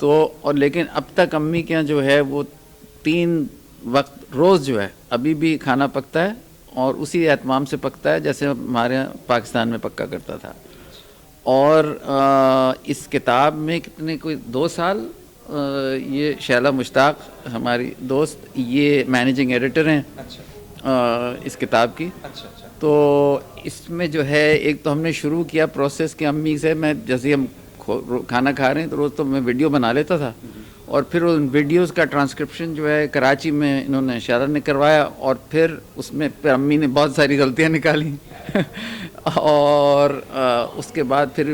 تو اور لیکن اب تک امی کے یہاں جو ہے وہ 3 وقت روز جو ہے ابھی بھی کھانا پکتا ہے اور اسی اہتمام سے پکتا ہے جیسے ہمارے یہاں پاکستان میں پکا کرتا تھا. اور اس کتاب میں کتنے کوئی 2 سال یہ شیلا مشتاق ہماری دوست یہ مینیجنگ ایڈیٹر ہیں اس کتاب کی. تو اس میں جو ہے ایک تو ہم نے شروع کیا پروسیس کہ امی سے میں جیسے ہم کھانا کھا رہے ہیں تو روز تو میں ویڈیو بنا لیتا تھا اور پھر ان ویڈیوز کا ٹرانسکرپشن جو ہے کراچی میں انہوں نے شیلا نے کروایا اور پھر اس میں پھر امی نے بہت ساری غلطیاں نکالی اور اس کے بعد پھر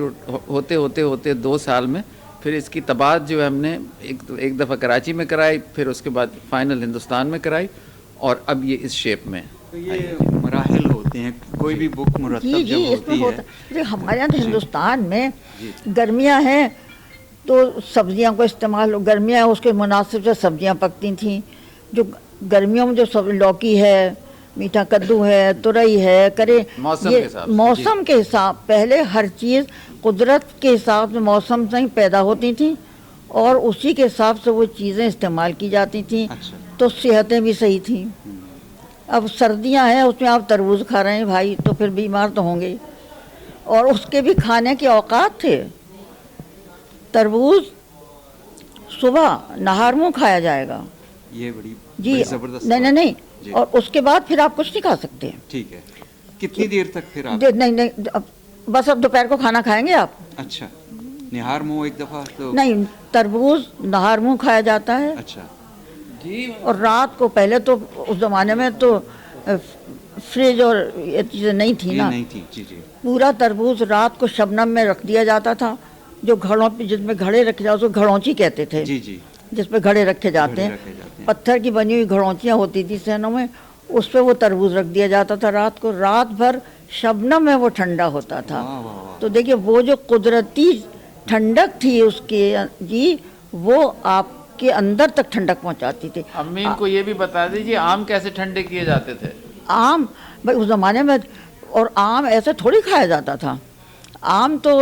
ہوتے ہوتے ہوتے 2 سال میں پھر اس کی طباعت جو ہے ہم نے ایک دفعہ کراچی میں کرائی, پھر اس کے بعد فائنل ہندوستان میں کرائی اور اب یہ اس شیپ میں. تو یہ مراحل ہوتے ہیں کوئی بھی بک مرتب جب ہوتی ہے. ہمارے یہاں ہندوستان میں گرمیاں ہیں تو سبزیاں کو استعمال, گرمیاں اس کے مناسب سے سبزیاں پکتی تھیں. جو گرمیوں میں جو سب لوکی ہے, میٹھا کدو ہے, ترئی ہے, کرے, موسم کے حساب پہلے ہر چیز قدرت کے حساب سے موسم سے ہی پیدا ہوتی تھیں اور اسی کے حساب سے وہ چیزیں استعمال کی جاتی تھیں. تو صحتیں بھی صحیح تھیں. اب سردیاں ہیں اس میں آپ تربوز کھا رہے ہیں بھائی تو پھر بیمار تو ہوں گے. اور اس کے بھی کھانے کے اوقات تھے. تربوز صبح نہار منہ کھایا جائے گا, یہ بڑی جی زبردست. نہیں اور اس کے بعد پھر آپ کچھ نہیں کھا سکتے. ٹھیک ہے. کتنی دیر تک پھر آپ؟ نہیں بس اب دوپہر کو کھانا کھائیں گے آپ. اچھا, نہار منہ ایک دفعہ تو نہیں, تربوز نہار منہ کھایا جاتا ہے. اچھا جی. اور رات کو پہلے تو اس زمانے میں تو فریج اور یہ چیزیں نہیں تھیں نا, نہیں تھی. جی جی. پورا تربوز رات کو شبنم میں رکھ دیا جاتا تھا. جو گھڑوں پہ جس میں گھڑے رکھے جاتے اس کو گھڑونچی کہتے تھے. جی جی. جس پہ گھڑے رکھے جاتے ہیں, پتھر کی بنی ہوئی گھڑونچیاں ہوتی تھی سہنوں میں, اس پہ وہ تربوز رکھ دیا جاتا تھا رات کو. رات بھر شبنم میں وہ ٹھنڈا ہوتا تھا. تو دیکھیے وہ جو قدرتی ٹھنڈک تھی اس کے جی وہ آپ کے اندر تک ٹھنڈک پہنچاتی تھی. امی ان کو یہ بھی بتا دیجیے آم کیسے ٹھنڈے کیے جاتے تھے. آم بھائی اس زمانے میں, اور آم ایسے تھوڑی کھایا جاتا تھا. آم تو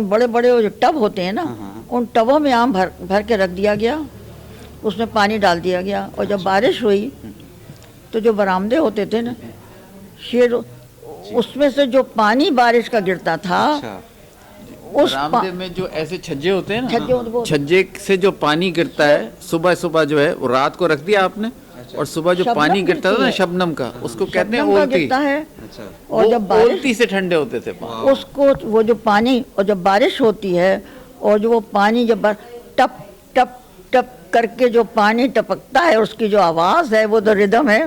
بڑے بڑے جو ٹب ہوتے ہیں نا ان ٹبوں میں آم بھر کے رکھ دیا گیا, اس میں پانی ڈال دیا گیا, اور جب بارش ہوئی تو جو برآمدے ہوتے تھے نا شیر, اس میں سے جو پانی بارش کا گرتا تھا اس برآمدے میں جو ایسے چھجے ہوتے ہیں نا, چھجے سے جو پانی گرتا ہے صبح صبح جو ہے وہ رات کو رکھ دیا آپ نے, اور صبح جو پانی گرتا تھا نا شبنم کا اس کو کہتے ہیں اولتی. اور جب اولتی سے ٹھنڈے ہوتے تھے اس کو وہ جو پانی, اور جب بارش ہوتی ہے اور جو وہ پانی جب ٹپ ٹپ ٹپ کر کے جو پانی ٹپکتا ہے اس کی جو آواز ہے وہ تو ردم ہے.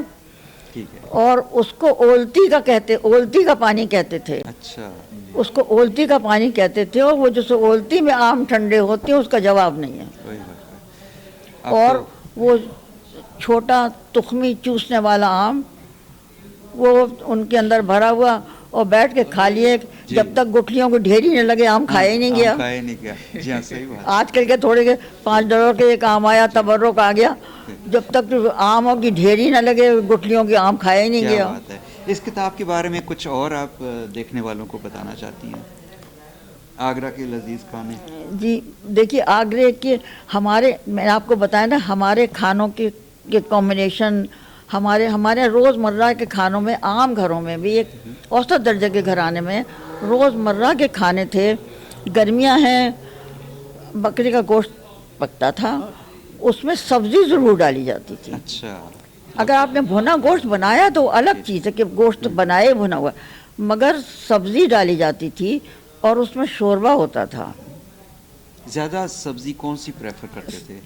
اور اس کو اولتی کا کہتے, اولتی کا پانی کہتے تھے. اچھا, اس کو اولتی کا پانی کہتے تھے. اور وہ جو اولتی میں آم ٹھنڈے ہوتے ہیں اس کا جواب نہیں ہے. اور وہ چھوٹا تخمی چوسنے والا آم وہ ان کے اندر بھرا ہوا اور بیٹھ کے کھا لیے جب تک گٹھلیوں کو ڈھیری نہ لگے آم کھایا ہی نہیں گیا. آج کل کے تھوڑے کے 5 ڈالر کے ایک آم آیا تبرک آ گیا, جب تک آموں کی ڈھیری نہ لگے گٹھلیوں کے آم کھایا ہی نہیں گیا. اس کتاب کے بارے میں کچھ اور آپ دیکھنے والوں کو بتانا چاہتی ہیں؟ آگرہ کے لذیذ کھانے. جی دیکھیے آگرے کے ہمارے, میں آپ کو بتایا نا, ہمارے کھانوں کے کمبینیشن ہمارے روز مرہ کے کھانوں میں, عام گھروں میں بھی ایک اوسط درجے کے گھرانے میں روز مرہ کے کھانے تھے. گرمیاں ہیں, بکری کا گوشت پکتا تھا, اس میں سبزی ضرور ڈالی جاتی تھی. اچھا, اگر آپ نے بھنا گوشت بنایا تو الگ چیز ہے کہ گوشت بنائے بھنا ہوا, مگر سبزی ڈالی جاتی تھی اور اس میں شوربہ ہوتا تھا. زیادہ سبزی کون سی پریفر کرتے تھے؟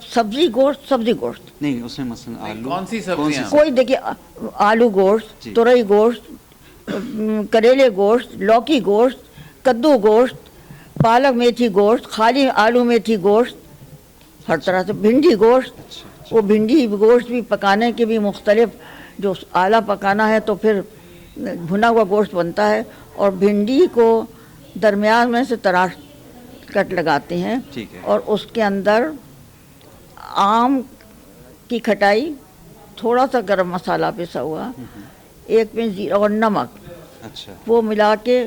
سبزی گوشت نہیں, اس میں مثلا آلو, کون سی سبزیاں؟ کوئی دیکھیے آلو گوشت, ترئی گوشت, کریلے گوشت, لوکی گوشت, کدو گوشت, پالک میتھی گوشت, خالی آلو میتھی گوشت, ہر طرح سے بھنڈی گوشت. وہ بھنڈی گوشت بھی پکانے کے بھی مختلف, جو اعلیٰ پکانا ہے تو پھر بھنا ہوا گوشت بنتا ہے. اور بھنڈی کو درمیان میں سے تراش کٹ لگاتے ہیں, اور اس کے اندر آم کی کھٹائی, تھوڑا سا گرم مسالہ پسا ہوا, 1 پنچ زیرہ اور نمک, وہ ملا کے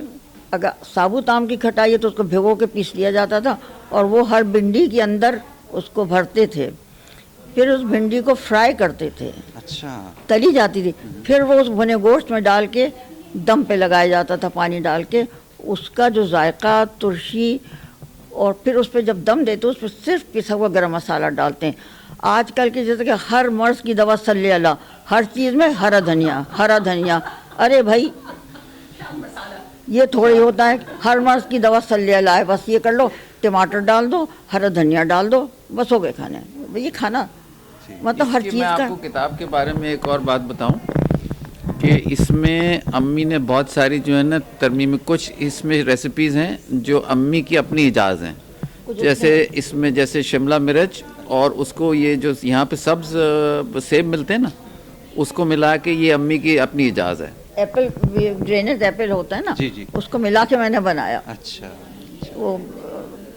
اگر ثابوت آم کی کھٹائی ہے تو اس کو بھگو کے پیس لیا جاتا تھا اور وہ ہر بھنڈی کے اندر اس کو بھرتے تھے، پھر اس بھنڈی کو فرائی کرتے تھے، اچھا تلی جاتی تھی، پھر وہ اس بھنے گوشت میں ڈال کے دم پہ لگایا جاتا تھا پانی ڈال کے، اس کا جو ذائقہ، ترشی، اور پھر اس پہ جب دم دیتے اس پہ صرف پسا ہوا گرم مسالہ ڈالتے ہیں۔ آج کل کی جیسے کہ ہر مرض کی دوا صلی اللہ، ہر چیز میں ہرا دھنیا، ارے بھائی یہ تھوڑی ہوتا ہے، ہر مرض کی دوا صلی اللہ ہے، بس یہ کر لو، ٹماٹر ڈال دو، ہرا دھنیا ڈال دو، بس ہو گئے کھانے۔ یہ کھانا مطلب ہر اس کی چیز میں کا۔ آپ کو کتاب کے بارے میں ایک اور بات بتاؤں کہ اس میں امی نے بہت ساری جو ہے نا ترمیم، کچھ اس میں ریسیپیز ہیں جو امی کی اپنی ایجاز ہیں، جیسے اس میں جیسے شملہ مرچ اور اس کو یہ جو یہاں پہ سبز سیب ملتے ہیں نا، اس کو ملا کے یہ امی کی اپنی ایجاز ہے۔ ایپل، ڈرینیج ایپل ہوتا ہے نا، جی جی، اس کو ملا کے میں نے بنایا۔ اچھا وہ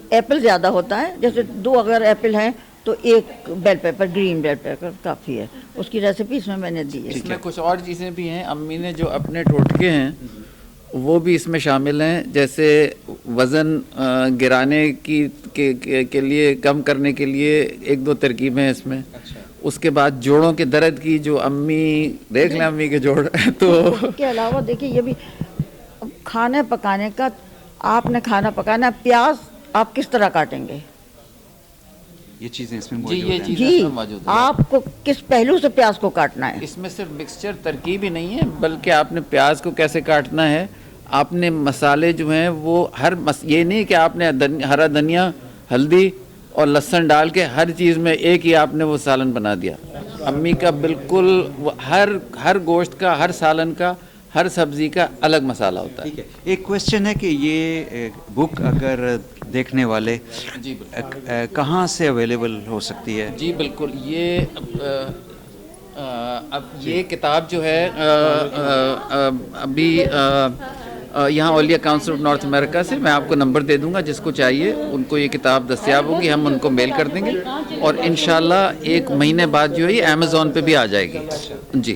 ایپل زیادہ ہوتا ہے، جیسے 2 اگر ایپل ہیں تو 1 بیل پیپر، گرین بیل پیپر کافی ہے، اس کی ریسیپی اس میں میں نے دی ہے۔ اس میں کچھ اور چیزیں بھی ہیں، امی نے جو اپنے ٹوٹکے ہیں وہ بھی اس میں شامل ہیں، جیسے وزن گرانے کے لیے، کم کرنے کے لیے 1-2 ترکیبیں ہیں اس میں۔ اس کے بعد جوڑوں کے درد کی جو امی، دیکھ لیں امی کے جوڑ تو اس کے علاوہ دیکھیے یہ بھی کھانے پکانے کا، آپ نے کھانا پکانا، پیاز آپ کس طرح کاٹیں گے؟ یہ چیزیں اس میں جی موجود یہ ہیں۔ چیز جی اس میں موجود ہے۔ آپ کو کس پہلو سے پیاز کو کاٹنا ہے؟ اس میں صرف مکسچر ترکیب ہی نہیں ہے، بلکہ آپ نے پیاز کو کیسے کاٹنا ہے، آپ نے مسالے جو ہیں وہ یہ نہیں کہ آپ نے ہرا دھنیا، ہلدی اور لہسن ڈال کے ہر چیز میں ایک ہی آپ نے وہ سالن بنا دیا۔ امی کا بالکل ہر گوشت کا، ہر سالن کا، ہر سبزی کا الگ مسالہ ہوتا ہے۔ ٹھیک ہے، ایک کویسچن ہے کہ یہ بک اگر دیکھنے والے جی کہاں سے اویلیبل ہو سکتی ہے؟ جی بالکل، یہ اب یہ کتاب جو ہے ابھی یہاں اولیاء کاؤنسل آف نارتھ امریکہ سے میں آپ کو نمبر دے دوں گا، جس کو چاہیے ان کو یہ کتاب دستیاب ہوگی، ہم ان کو میل کر دیں گے اور انشاءاللہ 1 مہینے بعد جو ہے یہ امیزون پہ بھی آ جائے گی۔ جی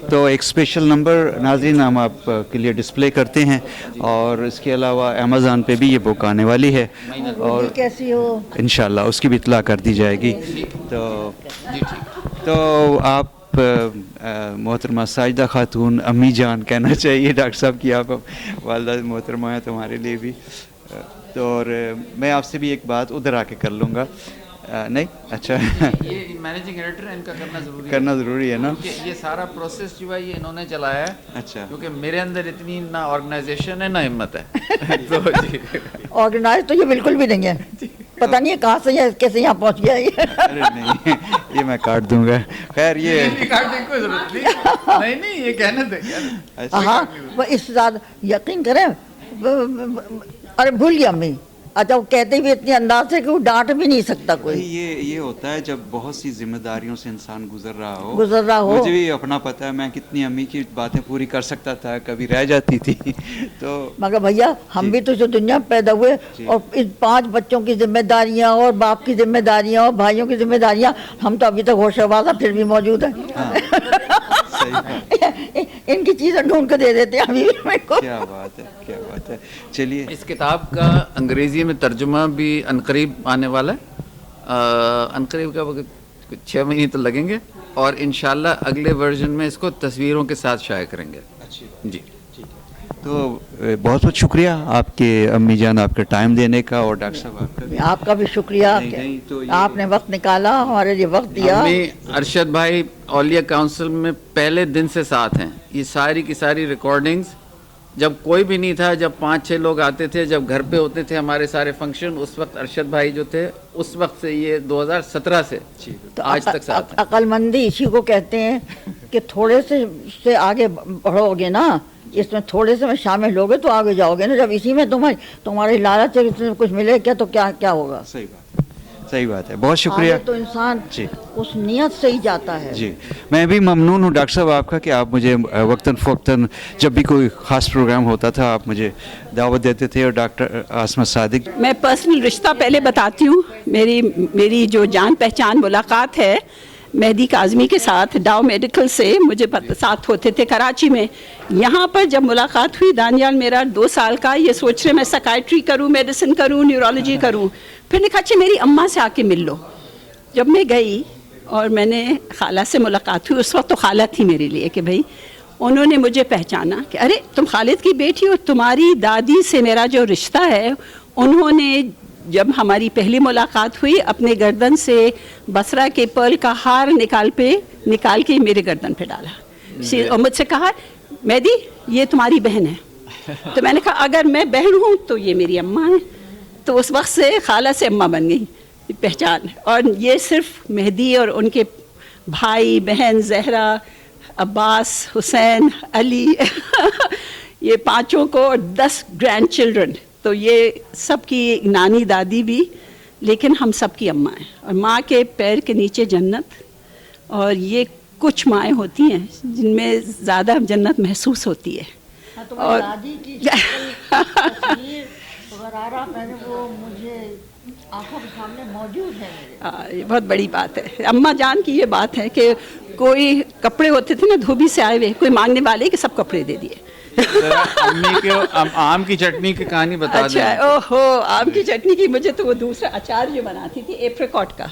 تو ایک اسپیشل نمبر ناظرین ہم آپ کے لیے ڈسپلے کرتے ہیں، اور اس کے علاوہ امیزون پہ بھی یہ بک آنے والی ہے اور کیسی ہو؟ انشاءاللہ اس کی بھی اطلاع کر دی جائے گی۔ تو آپ محترمہ ساجدہ خاتون، امی جان کہنا چاہیے ڈاکٹر صاحب کی، آپ والدہ محترمہ ہیں تمہارے لیے بھی، تو اور میں آپ سے بھی ایک بات ادھر آ کے کر لوں گا، نہیں اچھا یہ مینیجنگ ایڈیٹر ہے، ان کا کرنا ضروری ہے نا، یہ سارا پروسیس جو ہے یہ انہوں نے چلایا ہے۔ اچھا، کیونکہ میرے اندر اتنی نہ آرگنائزیشن ہے نہ ہمت ہے تو جی آرگنائز تو یہ بالکل بھی نہیں ہے، پتہ نہیں ہے کہاں سے کیسے یہاں پہنچ گیا یہ۔ ارے نہیں یہ میں کاٹ دوں گا، خیر یہ نہیں یہ کہنا دیں۔ ہاں وہ اس سے زیادہ یقین کریں، ارے بھول گیا امی، اچھا وہ کہتے بھی اتنے انداز سے کہ وہ ڈانٹ بھی نہیں سکتا کوئی۔ یہ ہوتا ہے جب بہت سی ذمہ داریوں سے انسان گزر رہا ہو۔ مجھے بھی اپنا پتہ ہے میں کتنی امی کی باتیں پوری کر سکتا تھا، کبھی رہ جاتی تھی تو مگر بھیا ہم بھی تو جو دنیا میں پیدا ہوئے اور ان 5 بچوں کی ذمہ داریاں اور باپ کی ذمہ داریاں اور بھائیوں کی ذمہ داریاں، ہم تو ابھی تک ہوش آوازہ پھر بھی موجود ہیں۔ ان کی چیزیں ڈھونڈ کے دے دیتے ہیں ابھی بھی میرے کو۔ کیا بات ہے، کیا بات ہے۔ چلیے اس کتاب کا انگریزی میں ترجمہ بھی عنقریب آنے والا ہے، عنقریب کا وقت 6 مہینے تو لگیں گے، اور انشاءاللہ اگلے ورژن میں اس کو تصویروں کے ساتھ شائع کریں گے۔ جی تو بہت بہت شکریہ آپ کے امی جان، آپ کا ٹائم دینے کا، اور ڈاکٹر صاحب آپ کا بھی شکریہ، نہیں تو آپ نے وقت نکالا، ہمارے لیے وقت دیا۔ امی ارشد بھائی اولیاء کاؤنسل میں پہلے دن سے ساتھ ہیں، یہ ساری کی ساری ریکارڈنگز جب کوئی بھی نہیں تھا، جب 5-6 لوگ آتے تھے، جب گھر پہ ہوتے تھے ہمارے سارے فنکشن، اس وقت ارشد بھائی جو تھے، اس وقت سے یہ 2017 سے آج تک ساتھ ہیں۔ عقل مندی اسی کو کہتے ہیں کہ تھوڑے سے آگے بڑھو گے نا، اس میں تھوڑے سے میں شامل ہوگے تو آگے جاؤ گے نا، جب اسی میں تمہاری لالچ سے کچھ ملے کیا تو کیا ہوگا؟ صحیح بات ہے، بہت شکریہ آگے تو انسان اس نیت سے ہی جاتا ہے۔ جی میں بھی ممنون ہوں ڈاکٹر صاحب آپ کا کہ آپ مجھے وقتاً فوقتاً جب بھی کوئی خاص پروگرام ہوتا تھا آپ مجھے دعوت دیتے تھے، اور ڈاکٹر عاصمت صادق، میں پرسنل رشتہ پہلے بتاتی ہوں، میری جو جان پہچان ملاقات ہے، مہدی کاظمی کے ساتھ ڈاؤ میڈیکل سے مجھے ساتھ ہوتے تھے کراچی میں. یہاں پر جب ملاقات ہوئی دانیال میرا 2 سال کا یہ سوچ رہے میں سائکائٹری کروں, میڈیسن کروں, نیورولوجی کروں. پھر نے کہا اچھا میری اماں سے آ کے مل لو. جب میں گئی اور میں نے خالہ سے ملاقات ہوئی, اس وقت تو خالہ تھی میرے لیے کہ بھائی انہوں نے مجھے پہچانا کہ ارے تم خالد کی بیٹی ہو, تمہاری دادی سے میرا جو رشتہ ہے. انہوں نے جب ہماری پہلی ملاقات ہوئی اپنے گردن سے بصرہ کے پرل کا ہار نکال کے میرے گردن پہ ڈالا اور مجھ سے کہا مہدی یہ تمہاری بہن ہے. تو میں نے کہا اگر میں بہن ہوں تو یہ میری اماں ہیں. تو اس وقت سے خالہ سے اماں بن گئی پہچان. اور یہ صرف مہدی اور ان کے بھائی بہن زہرا, عباس, حسین, علی یہ 5 کو اور 10 گرینڈ چلڈرن. تو یہ سب کی نانی دادی بھی, لیکن ہم سب کی اماں ہیں. اور ماں کے پیر کے نیچے جنت. اور یہ کچھ مائیں ہوتی ہیں جن میں زیادہ جنت محسوس ہوتی ہے. اور دادی کی تصویر غرارہ میں نے وہ مجھے آنکھوں کے سامنے موجود ہے. یہ بہت بڑی بات ہے. اماں جان کی یہ بات ہے کہ کوئی کپڑے ہوتے تھے نا دھوبی سے آئے ہوئے, کوئی مانگنے والے کہ سب کپڑے دے دیے. امی کے آم کی چٹنی کی کہانی بتا دیں. اچھا اوہو آم کی چٹنی کی, مجھے تو وہ دوسرا اچار جو بناتی تھی ایپریکاٹ کا,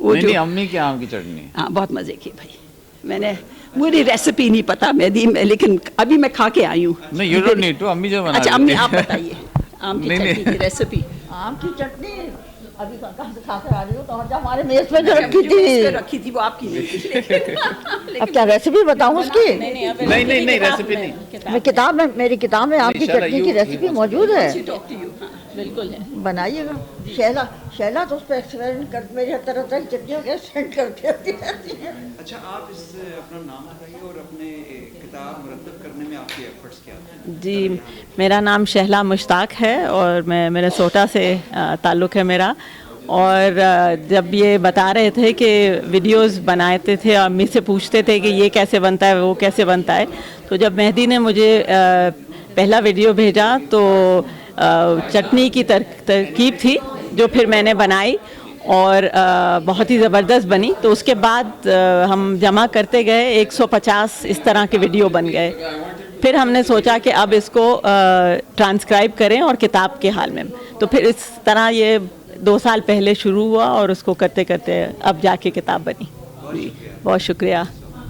وہ جو امی کی آم کی چٹنی ہاں بہت مزے کی بھائی. میں نے مجھے ریسیپی نہیں پتا مہدی میں, لیکن ابھی میں کھا کے آئی ہوں. نہیں یو ڈونٹ نیڈ ٹو, امی جو بنا. اچھا امی آپ بتائیے آم کی چٹنی کی ریسیپی. آم کی چٹنی ابھی کہاں سے کھا کر آ رہی ہو, تو جب ہمارے میز پہ جو رکھی تھی وہ آپ کی نہیں تھی. اب کیا ریسیپی بتاؤں اس کی؟ نہیں ریسیپی نہیں. میں کتاب میں, میری کتاب میں آم کی چٹنی کی ریسیپی موجود ہے. بالکل ہے, بنائیے گا. شیلا تو اس پہ ایکسپیریمنٹ کر, میری ہر طرح کی چٹنیوں کے سینڈ کرتی رہتی ہے. اچھا آپ اس اپنا نام بتائیے اور اپنے کتاب مرتب کرنے میں آپ کے ایفرٹس کیا ہیں؟ جی میرا نام شہلا مشتاق ہے اور میں منیسوٹا سے تعلق ہے میرا. اور جب یہ بتا رہے تھے کہ ویڈیوز بناتے تھے اور امی سے پوچھتے تھے کہ یہ کیسے بنتا ہے وہ کیسے بنتا ہے, تو جب مہدی نے مجھے پہلا ویڈیو بھیجا تو چٹنی کی ترکیب تھی جو پھر میں نے بنائی اور بہت ہی زبردست بنی. تو اس کے بعد ہم جمع کرتے گئے, 150 اس طرح کے ویڈیو بن گئے. پھر ہم نے سوچا کہ اب اس کو ٹرانسکرائب کریں اور کتاب کے حال میں. تو پھر اس طرح یہ 2 سال پہلے شروع ہوا اور اس کو کرتے کرتے اب جا کے کتاب بنی. بہت شکریہ.